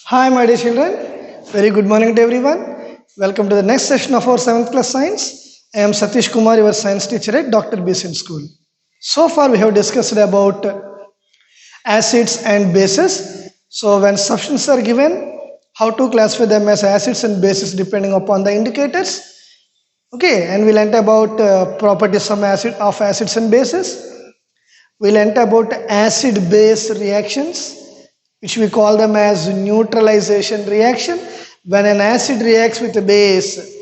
Hi, my dear children. Very good morning to everyone. Welcome to the next session of our 7th class science. I am Satish Kumar, your science teacher at Dr. Basin School. So far, we have discussed about acids and bases. So, when substances are given, how to classify them as acids and bases depending upon the indicators. Okay, and we learnt about properties of acids and bases. We learnt about acid-base reactions, which we call them as neutralization reaction. When an acid reacts with a base,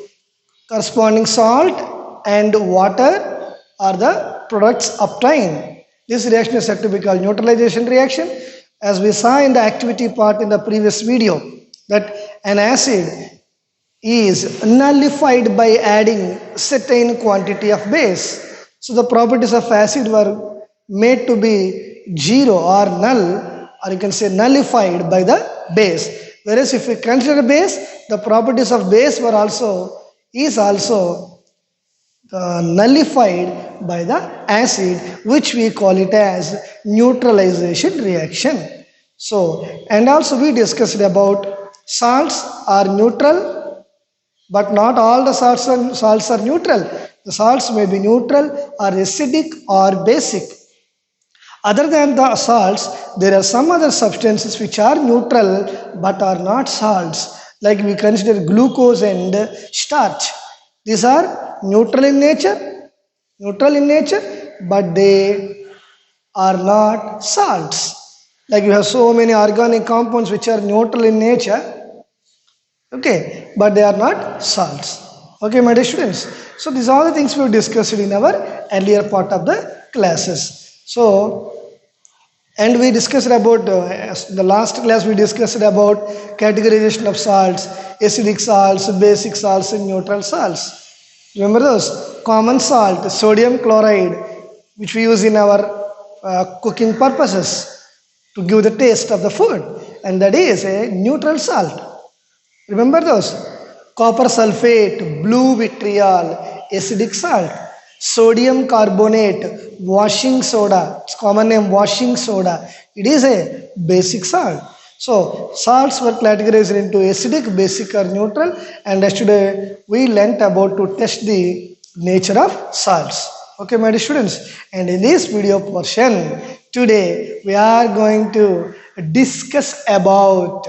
corresponding salt and water are the products obtained. This reaction is said to be called neutralization reaction. As we saw in the activity part in the previous video, that an acid is nullified by adding certain quantity of base. So the properties of acid were made to be zero or null, or you can say nullified by the base. Whereas if we consider base, the properties of base were also nullified by the acid, which we call it as neutralization reaction. So, and also we discussed about salts are neutral, but not all the salts are neutral. The salts may be neutral or acidic or basic. Other than the salts, there are some other substances which are neutral but are not salts. Like we consider glucose and starch. These are neutral in nature, but they are not salts. Like you have so many organic compounds which are neutral in nature, okay, but they are not salts. Okay, my dear students. So these are the things we have discussed in our earlier part of the classes. So, and we discussed about the last class we discussed about categorization of salts, acidic salts, basic salts, and neutral salts. Remember those? Common salt, sodium chloride, which we use in our cooking purposes to give the taste of the food, and that is a neutral salt. Remember those? Copper sulfate, blue vitriol, acidic salt. Sodium carbonate, washing soda, its common name washing soda. It is a basic salt. So, salts were categorized into acidic, basic or neutral, and yesterday we learnt about to test the nature of salts. Okay, my dear students, and in this video portion, today we are going to discuss about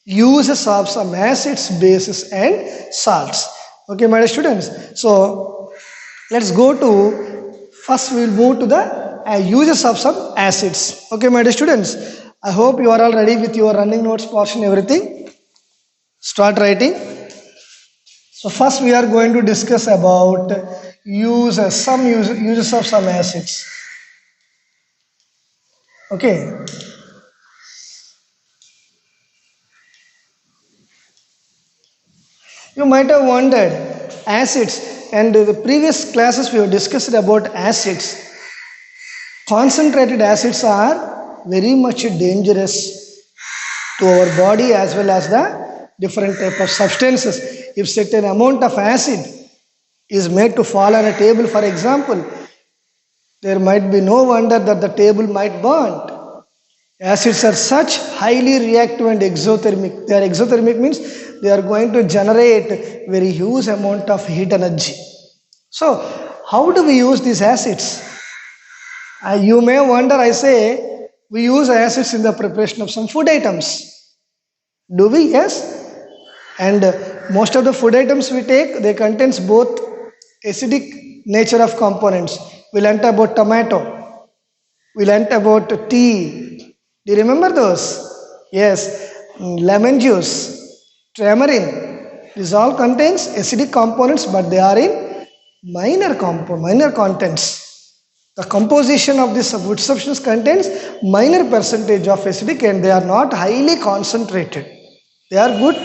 uses of some acids, bases and salts. Okay, my dear students. So let's go to, first we will move to the uses of some acids. Okay, my dear students. I hope you are all ready with your running notes portion, everything. Start writing. So first we are going to discuss about uses of some acids. Okay. You might have wondered, acids, and the previous classes we have discussed about acids. Concentrated acids are very much dangerous to our body as well as the different type of substances. If certain amount of acid is made to fall on a table, for example, there might be no wonder that the table might burn. Acids are such highly reactive and exothermic. They are exothermic means they are going to generate very huge amount of heat energy. So, how do we use these acids? You may wonder, I say, we use acids in the preparation of some food items. Do we? Yes. And most of the food items we take, they contains both acidic nature of components. We learnt about tomato. We learnt about tea. Do you remember those? Yes. Lemon juice, tamarind. This all contains acidic components, but they are in minor contents. The composition of this food substance contains minor percentage of acidic, and they are not highly concentrated. They are good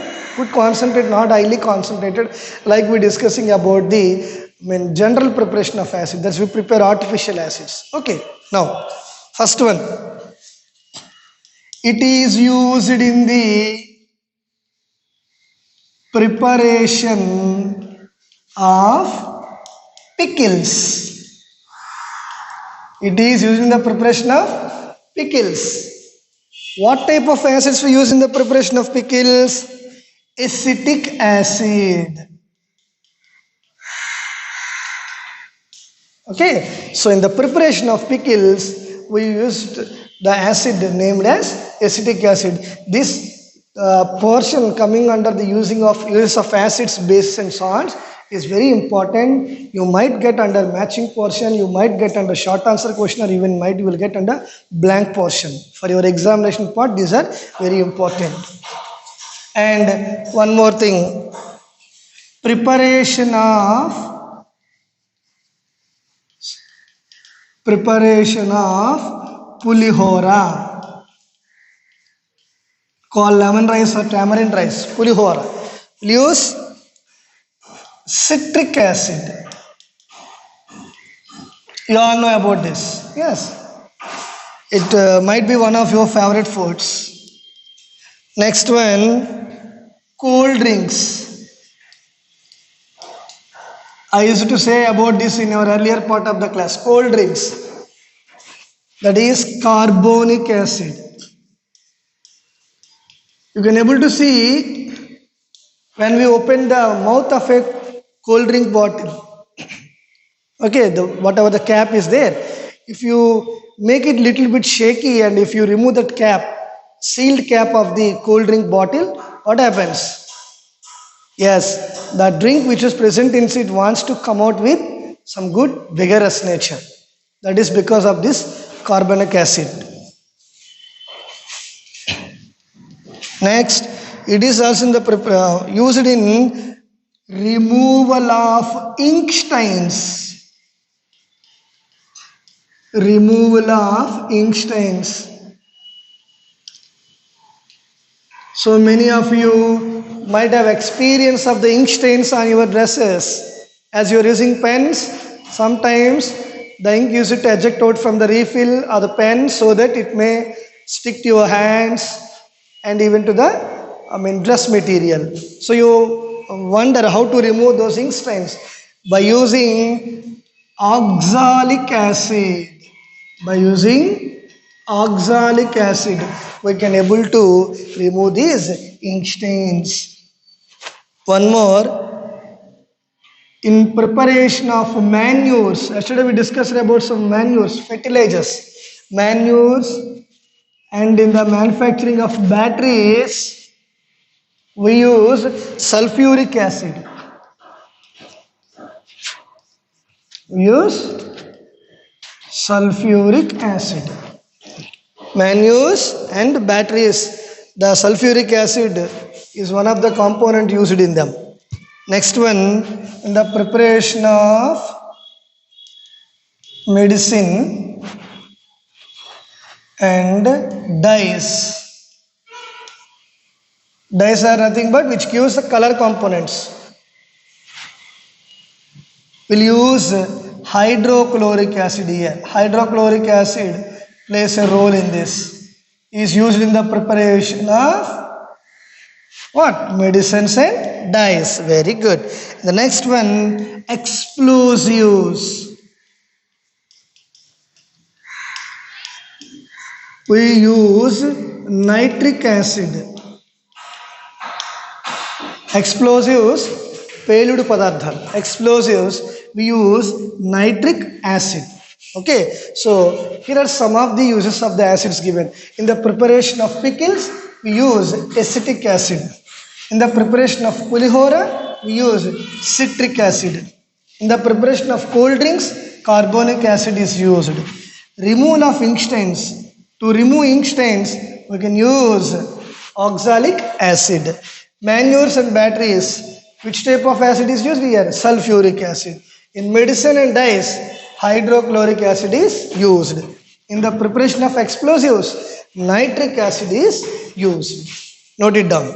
concentrate, not highly concentrated, like we discussing about the general preparation of acid. That's we prepare artificial acids. Okay. Now, first one. It is used in the preparation of pickles. It is used in the preparation of pickles. What type of acids we use in the preparation of pickles? Acetic acid. Okay, so in the preparation of pickles, we used the acid named as acetic acid. This portion coming under the use of acids, bases, and salts is very important. You might get under matching portion, you might get under short answer question, or even you will get under blank portion. For your examination part, these are very important. And one more thing, preparation of pulihora, called lemon rice or tamarind rice, pulihora. We'll use citric acid. You all know about this. Yes. It might be one of your favorite foods. Next one, cold drinks. I used to say about this in your earlier part of the class. Cold drinks. That is carbonic acid. You can able to see when we open the mouth of a cold drink bottle. Okay, whatever the cap is there. If you make it little bit shaky and if you remove that cap, sealed cap of the cold drink bottle, what happens? Yes, the drink which is present in it wants to come out with some good vigorous nature. That is because of this carbonic acid. Next, it is also in the used in removal of ink stains. Removal of ink stains. So many of you might have experience of the ink stains on your dresses. As you are using pens, sometimes the ink used to eject out from the refill or the pen so that it may stick to your hands and even to the dress material. So you wonder how to remove those ink stains by using oxalic acid. By using oxalic acid, we can able to remove these ink stains. One more, in preparation of manures. Yesterday we discussed about some manures, fertilizers, manures, and in the manufacturing of batteries, we use sulfuric acid. We use sulfuric acid. Manures and batteries, the sulfuric acid is one of the components used in them. Next one, in the preparation of medicine and dyes. Dyes are nothing but which gives the color components. We'll use hydrochloric acid here. Hydrochloric acid plays a role in this. Is used in the preparation of what? Medicines and dyes. Very good. The next one, explosives. We use nitric acid. Explosives, పేలుడు పదార్థాలు. Explosives, we use nitric acid. Okay, so here are some of the uses of the acids given. In the preparation of pickles, we use acetic acid. In the preparation of pulihora, we use citric acid. In the preparation of cold drinks, carbonic acid is used. Removal of ink stains. To remove ink stains, we can use oxalic acid. Manures and batteries, which type of acid is used here? Sulfuric acid. In medicine and dyes, hydrochloric acid is used. In the preparation of explosives, nitric acid is used. Note it down.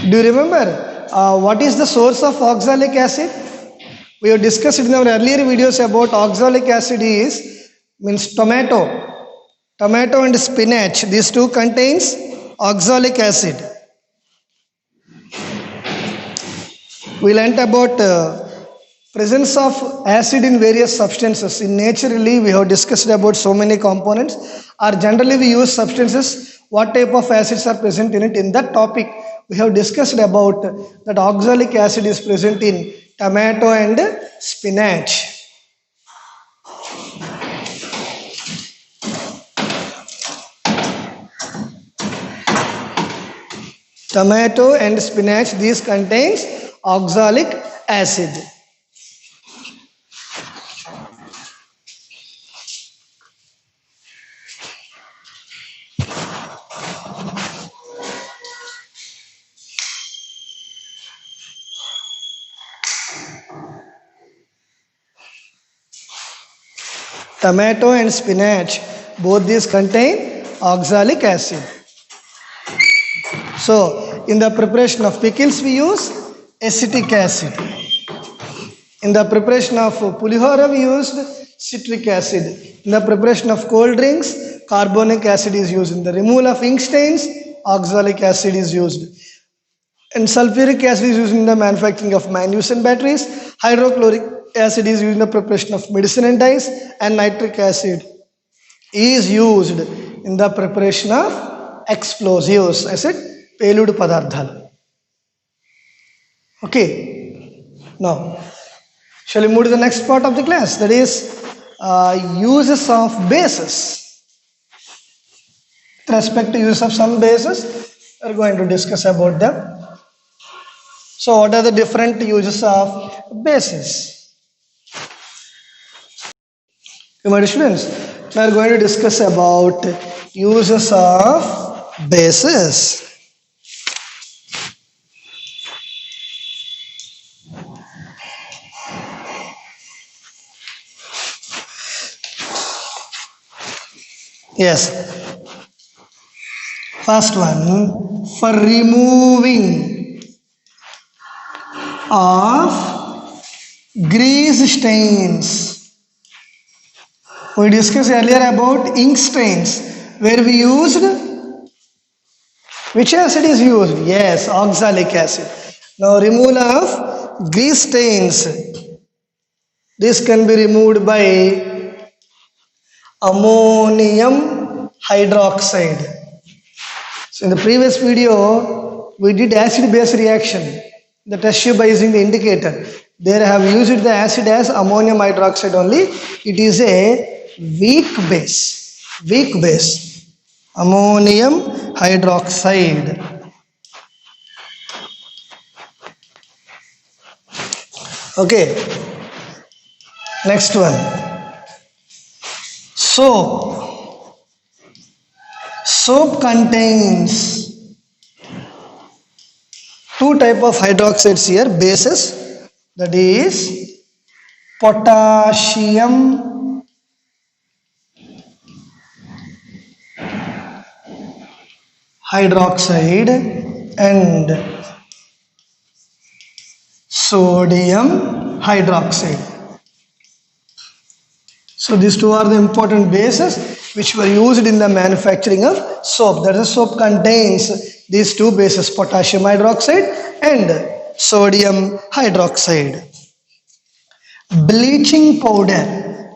Do you remember what is the source of oxalic acid? We have discussed in our earlier videos about oxalic acid means tomato. Tomato and spinach, these two contains oxalic acid. We learnt about presence of acid in various substances. In naturally, we have discussed about so many components. Or generally, we use substances. What type of acids are present in it? In that topic, we have discussed about that oxalic acid is present in tomato and spinach. Tomato and spinach, these contains oxalic acid. Tomato and spinach, both these contain oxalic acid. So, in the preparation of pickles, we use acetic acid. In the preparation of pulihora, we used citric acid. In the preparation of cold drinks, carbonic acid is used. In the removal of ink stains, oxalic acid is used. And sulfuric acid is used in the manufacturing of manures and batteries. Hydrochloric acid is used in the preparation of medicine and dyes. And nitric acid is used in the preparation of explosives. I said pelud padarthalu. Okay. Now, shall we move to the next part of the class? That is uses of bases. With respect to use of some bases, we are going to discuss about them. So, what are the different uses of bases? My dear students, we are going to discuss about uses of bases. Yes. First one, for removing of grease stains. We discussed earlier about ink stains, where we used, which acid is used? Yes, oxalic acid. Now removal of grease stains. This can be removed by ammonium hydroxide. So in the previous video, we did acid-base reaction. The test tube by using the indicator. There I have used the acid as ammonium hydroxide only. It is a weak base. Weak base. Ammonium hydroxide. Okay. Next one. Soap. Soap contains two type of hydroxides here, bases, that is potassium hydroxide and sodium hydroxide. So these two are the important bases which were used in the manufacturing of soap. That is, soap contains these two bases, potassium hydroxide and sodium hydroxide. Bleaching powder.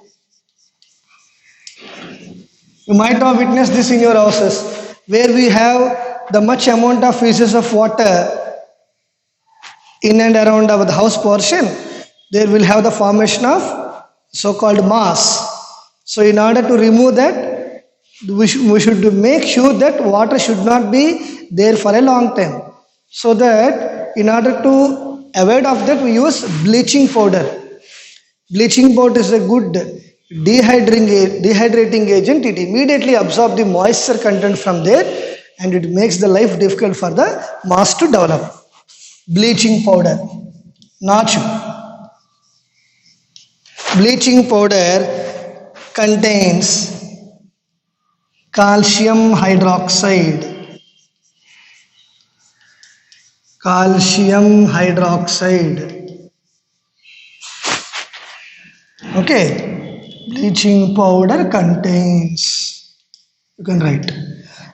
You might have witnessed this in your houses, where we have the much amount of pieces of water in and around our house portion. There will have the formation of so-called mass. So in order to remove that, we should make sure that water should not be there for a long time. So that in order to avoid of that, we use bleaching powder. Bleaching powder is a good dehydrating agent. It immediately absorbs the moisture content from there and it makes the life difficult for the mass to develop. Bleaching powder. Nachu. Bleaching powder contains calcium hydroxide. Calcium hydroxide. Okay. Bleaching powder contains. You can write.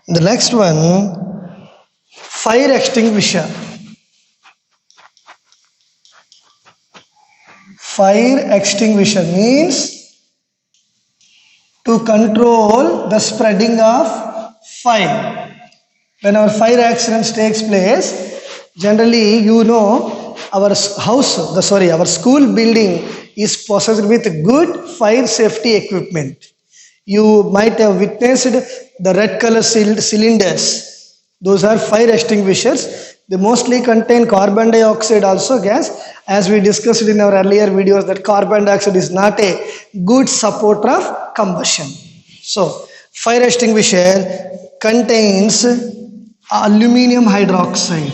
The next one, fire extinguisher. Fire extinguisher means to control the spreading of fire. When our fire accident takes place, generally our our school building is possessed with good fire safety equipment. You might have witnessed the red color cylinders. Those are fire extinguishers. They mostly contain carbon dioxide also gas. As we discussed in our earlier videos that carbon dioxide is not a good supporter of combustion. So, fire extinguisher contains aluminum hydroxide.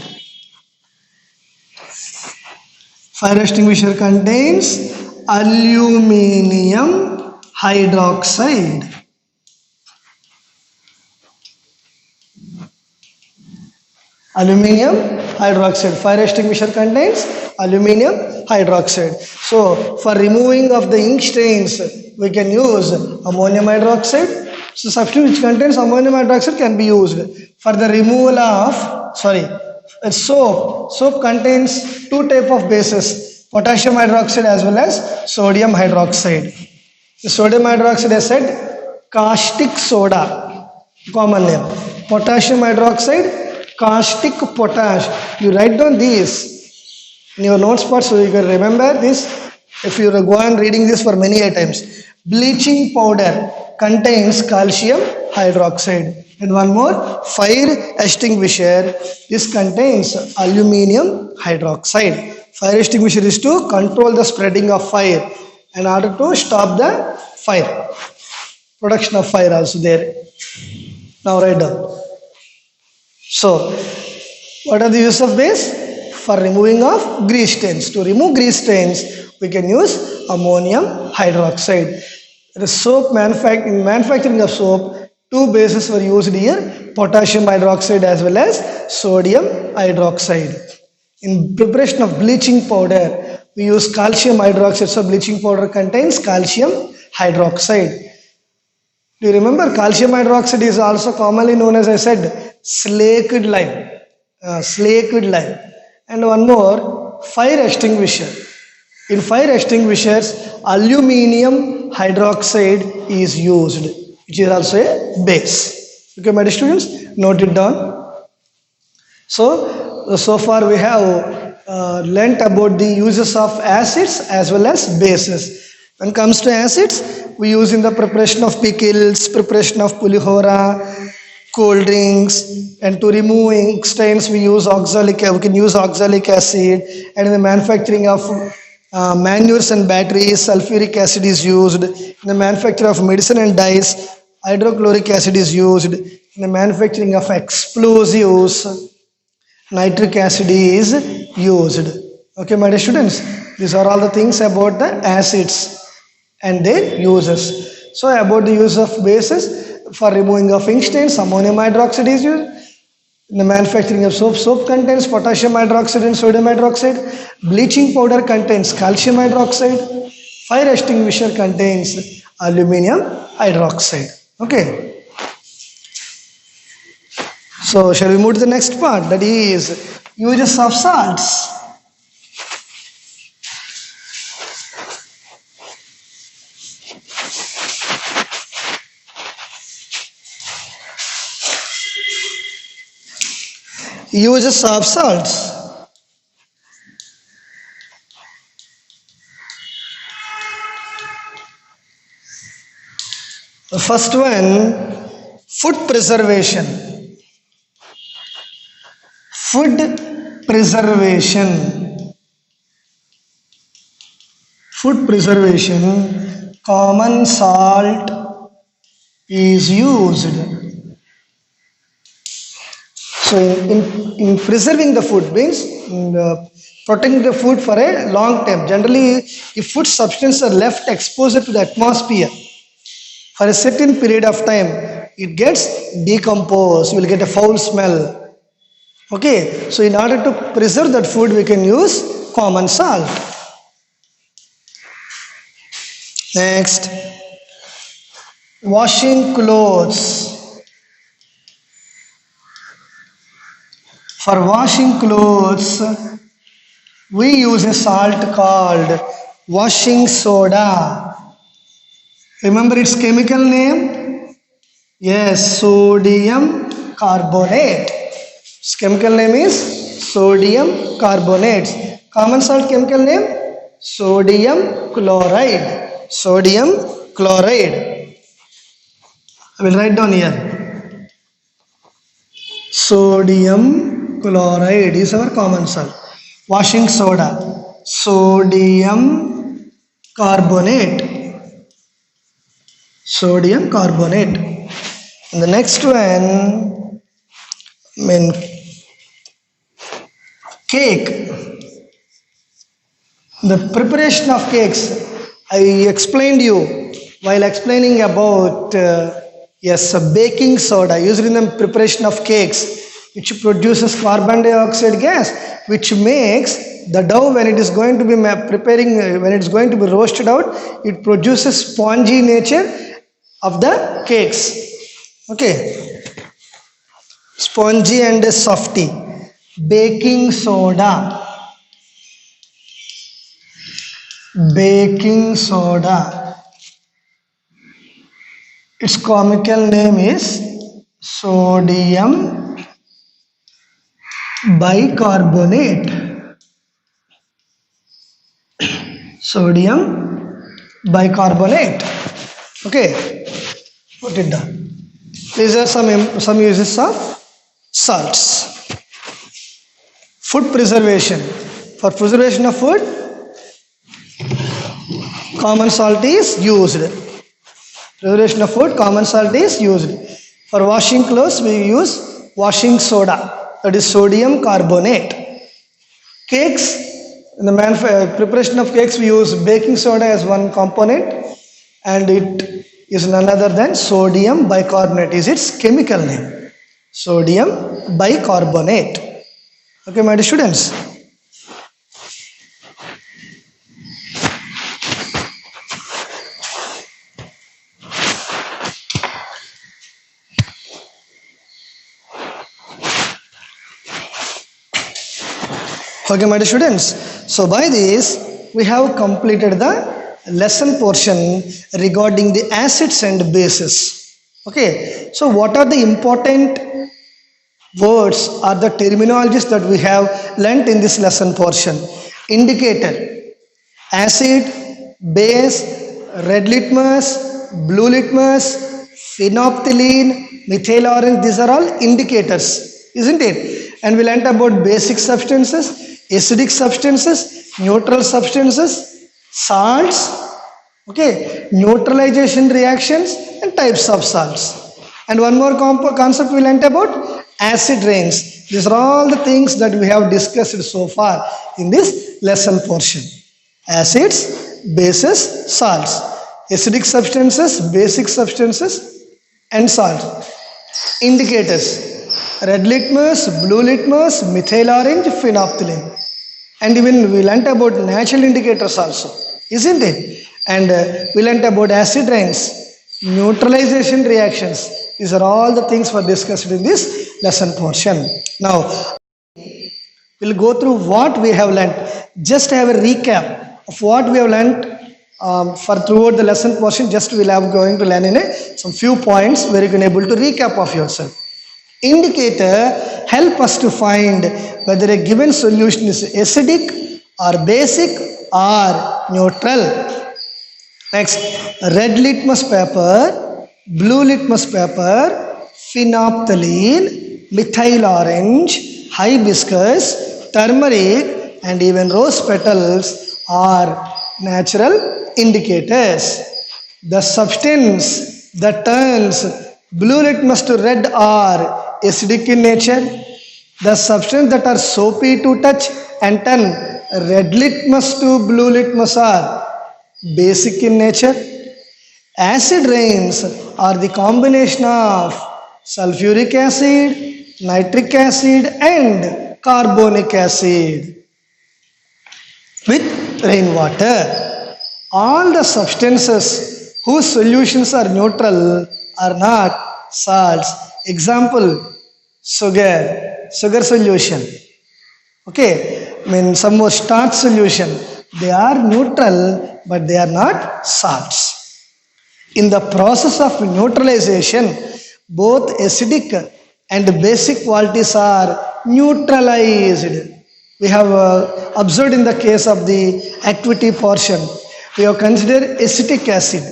Fire extinguisher contains aluminum hydroxide. Aluminum hydroxide. Fire extinguisher contains aluminum hydroxide. So, for removing of the ink stains, we can use ammonium hydroxide. So, substance which contains ammonium hydroxide can be used for the removal of, soap. Soap contains two type of bases, potassium hydroxide as well as sodium hydroxide. The sodium hydroxide is said caustic soda, common name. Potassium hydroxide, caustic potash. You write down these in your notes part so you can remember this if you go on reading this for many times. Bleaching powder contains calcium hydroxide. And one more, fire extinguisher. This contains aluminum hydroxide. Fire extinguisher is to control the spreading of fire in order to stop the fire. Production of fire also there. Now write down. So, what are the use of this? For removing of grease stains. To remove grease stains, we can use ammonium hydroxide. The soap in manufacturing of soap, two bases were used here, potassium hydroxide as well as sodium hydroxide. In preparation of bleaching powder, we use calcium hydroxide. So bleaching powder contains calcium hydroxide. Do you remember calcium hydroxide is also commonly known as I said slaked lime. Slaked lime. And one more, fire extinguisher. In fire extinguishers, aluminum hydroxide is used, which is also a base. Okay, my dear students, note it down. So far we have learnt about the uses of acids as well as bases. When it comes to acids, we use in the preparation of pickles, preparation of pulihora, cold drinks, and to remove ink stains we use we can use oxalic acid, and in the manufacturing of manures and batteries, sulfuric acid is used. In the manufacture of medicine and dyes, hydrochloric acid is used. In the manufacturing of explosives, nitric acid is used. Okay, my dear students, these are all the things about the acids and their uses. So, about the use of bases, for removing of ink stains, ammonium hydroxide is used. In the manufacturing of soap contains potassium hydroxide and sodium hydroxide. Bleaching powder contains calcium hydroxide. Fire extinguisher contains aluminum hydroxide. Okay. So, shall we move to the next part? That is uses of salts. Uses of salts. The first one, food preservation. Food preservation. Food preservation, common salt is used. So in preserving the food means protecting the food for a long time. Generally, if food substances are left exposed to the atmosphere for a certain period of time, it gets decomposed. You will get a foul smell. Okay, so in order to preserve that food, we can use common salt. Next, washing clothes. For washing clothes, we use a salt called Washing soda. Remember its chemical name? Yes, sodium carbonate. Its chemical name is sodium carbonate. Common salt chemical name? Sodium chloride. Sodium chloride. I will write down here. Sodium chloride is our common salt. Washing soda. Sodium carbonate. Sodium carbonate. And the next one, cake. The preparation of cakes, I explained you while explaining about baking soda used in the preparation of cakes, which produces carbon dioxide gas, which makes the dough when it is going to be when it's going to be roasted out, it produces spongy nature of the cakes. Okay, spongy and softy. Baking soda. Baking soda. Its chemical name is sodium bicarbonate. Sodium bicarbonate. Okay, put it down. These are some uses of salts. Food preservation. For preservation of food, common salt is used. Preservation of food, common salt is used. For washing clothes, we use washing soda, that is sodium carbonate. Cakes, in the preparation of cakes, we use baking soda as one component, and it is none other than sodium bicarbonate is its chemical name. Sodium bicarbonate. Okay, my dear students. Okay, my dear students. So by this, we have completed the lesson portion regarding the acids and bases. Okay, so what are the important words or the terminologies that we have learnt in this lesson portion? Indicator, acid, base, red litmus, blue litmus, phenolphthalein, methyl orange. These are all indicators, isn't it? And we learnt about basic substances, acidic substances, neutral substances, salts, okay, neutralization reactions and types of salts. And one more concept we learnt about acid rains. These are all the things that we have discussed so far in this lesson portion. Acids, bases, salts, acidic substances, basic substances and salts. Indicators, red litmus, blue litmus, methyl orange, phenolphthalein. And even we learnt about natural indicators also, isn't it? And we learnt about acid rains, neutralization reactions. These are all the things were discussed in this lesson portion. Now, we'll go through what we have learnt. Just have a recap of what we have learnt for throughout the lesson portion. Just we'll have going to learn in some few points where you can able to recap of yourself. Indicator help us to find whether a given solution is acidic or basic or neutral. Next, red litmus paper, blue litmus paper, phenolphthalein, methyl orange, hibiscus, turmeric and even rose petals are natural indicators. The substance that turns blue litmus to red are acidic in nature. The substances that are soapy to touch and turn red litmus to blue litmus are basic in nature. Acid rains are the combination of sulfuric acid, nitric acid and carbonic acid with rainwater. All the substances whose solutions are neutral are not salts. Example, sugar solution. Okay, some more starch solution. They are neutral, but they are not salts. In the process of neutralization, both acidic and basic qualities are neutralized. We have observed in the case of the activity portion, we have considered acetic acid.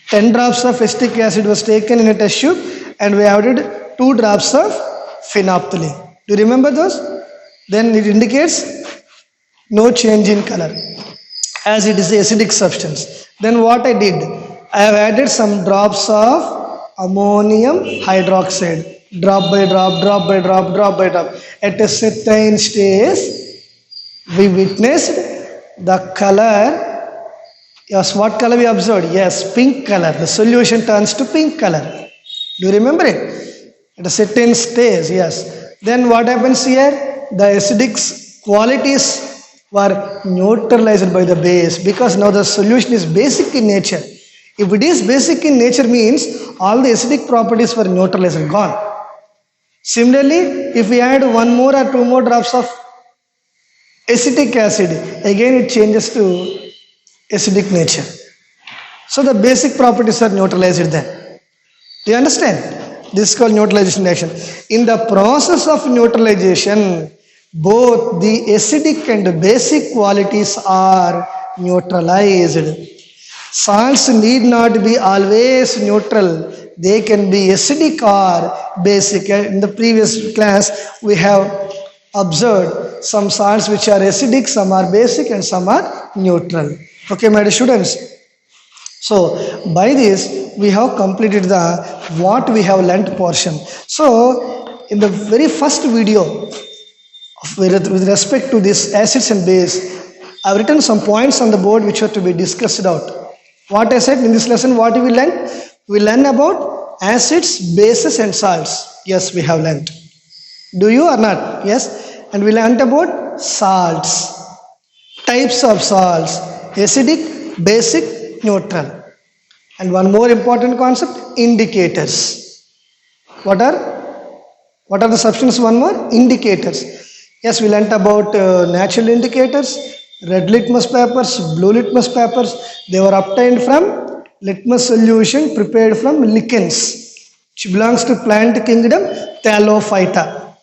10 drops of acetic acid was taken in a test tube and we added 2 drops of phenolphthalein. Do you remember those? Then it indicates no change in color as it is the acidic substance. Then what I did, I have added some drops of ammonium hydroxide, drop by drop, drop by drop, drop by drop. At a certain stage, we witnessed the color. Yes, what color we observed? Yes, pink color. The solution turns to pink color. Do you remember it? At a certain stage, yes. Then what happens here? The acidic qualities were neutralized by the base because now the solution is basic in nature. If it is basic in nature means all the acidic properties were neutralized and gone. Similarly, if we add 1 more or 2 more drops of acetic acid, again it changes to acidic nature. So the basic properties are neutralized then. Do you understand? This is called neutralization reaction. In the process of neutralization, both the acidic and basic qualities are neutralized. Salts need not be always neutral. They can be acidic or basic. In the previous class, we have observed some salts which are acidic, some are basic and some are neutral. Okay, my dear students. So, by this, we have completed the what we have learnt portion. So, in the very first video, with respect to this acids and base, I have written some points on the board which are to be discussed out. What I said in this lesson, what we learned? We learn about acids, bases and salts. Yes, we have learnt. Do you or not? Yes. And we learnt about salts, types of salts, acidic, basic, neutral. And one more important concept, indicators. What are the substances? One more, indicators. Yes, we learnt about natural indicators, red litmus papers, blue litmus papers. They were obtained from litmus solution prepared from lichens, which belongs to plant kingdom Thallophyta,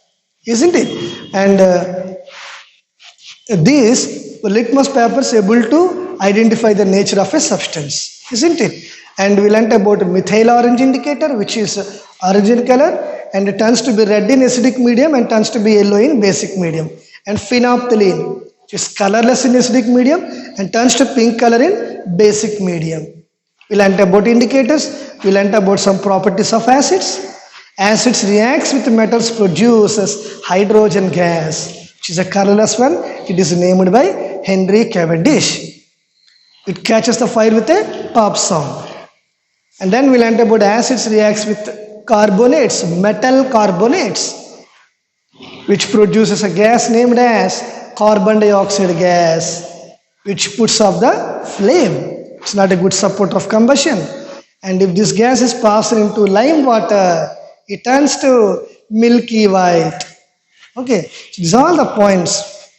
isn't it? And these litmus papers able to identify the nature of a substance, isn't it? And we learnt about methyl orange indicator, which is orange color and it turns to be red in acidic medium and turns to be yellow in basic medium. And phenolphthalein, which is colorless in acidic medium and turns to pink color in basic medium. We learnt about indicators. We learnt about some properties of acids. Acids reacts with metals, produces hydrogen gas, which is a colorless one. It is named by Henry Cavendish. It catches the fire with a pop sound. And then we learnt about acids reacts with carbonates, metal carbonates, which produces a gas named as carbon dioxide gas, which puts off the flame. It's not a good supporter of combustion. And if this gas is passed into lime water, it turns to milky white. Okay, these are all the points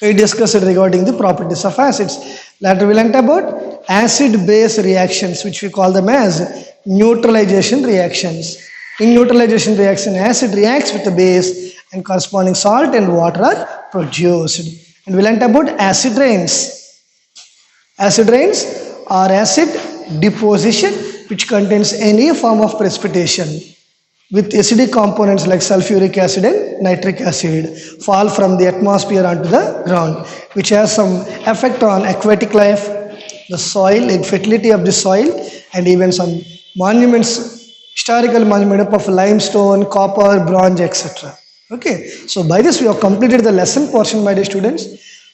we discussed regarding the properties of acids. Later we learnt about acid-base reactions, which we call them as neutralization reactions. In neutralization reaction, acid reacts with the base and corresponding salt and water are produced. And we learnt about acid rains. Acid rains are acid deposition which contains any form of precipitation with acidic components like sulfuric acid and nitric acid fall from the atmosphere onto the ground, which has some effect on aquatic life, the soil, the fertility of the soil, and even some monuments, historical monuments of limestone, copper, bronze, etc. Okay, so by this we have completed the lesson portion, my dear students.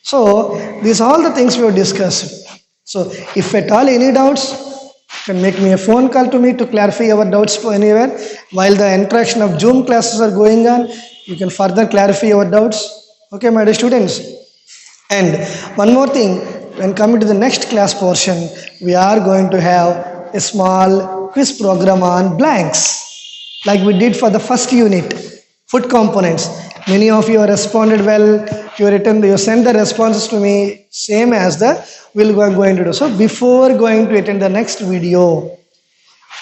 So these are all the things we have discussed. So if at all any doubts, you can make me a phone call to me to clarify your doubts anywhere. While the interaction of Zoom classes are going on, you can further clarify your doubts. Okay, my dear students. And one more thing, when coming to the next class portion, we are going to have a small quiz program on blanks, like we did for the first unit, food components. Many of you have responded well. You send the responses to me same as the we're going to do. So before going to attend the next video,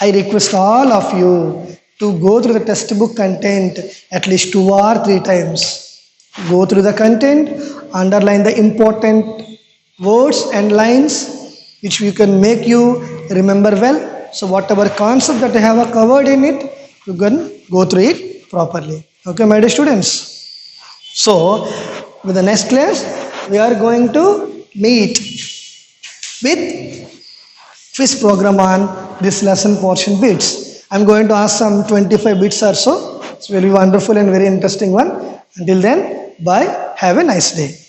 I request all of you to go through the textbook content at least 2 or 3 times. Go through the content, underline the important words and lines which we can make you remember well. So whatever concept that I have covered in it, you can go through it properly. Okay, my dear students. So, with the next class, we are going to meet with quiz program on this lesson portion bits. I'm going to ask some 25 bits or so. It's very wonderful and very interesting one. Until then, bye. Have a nice day.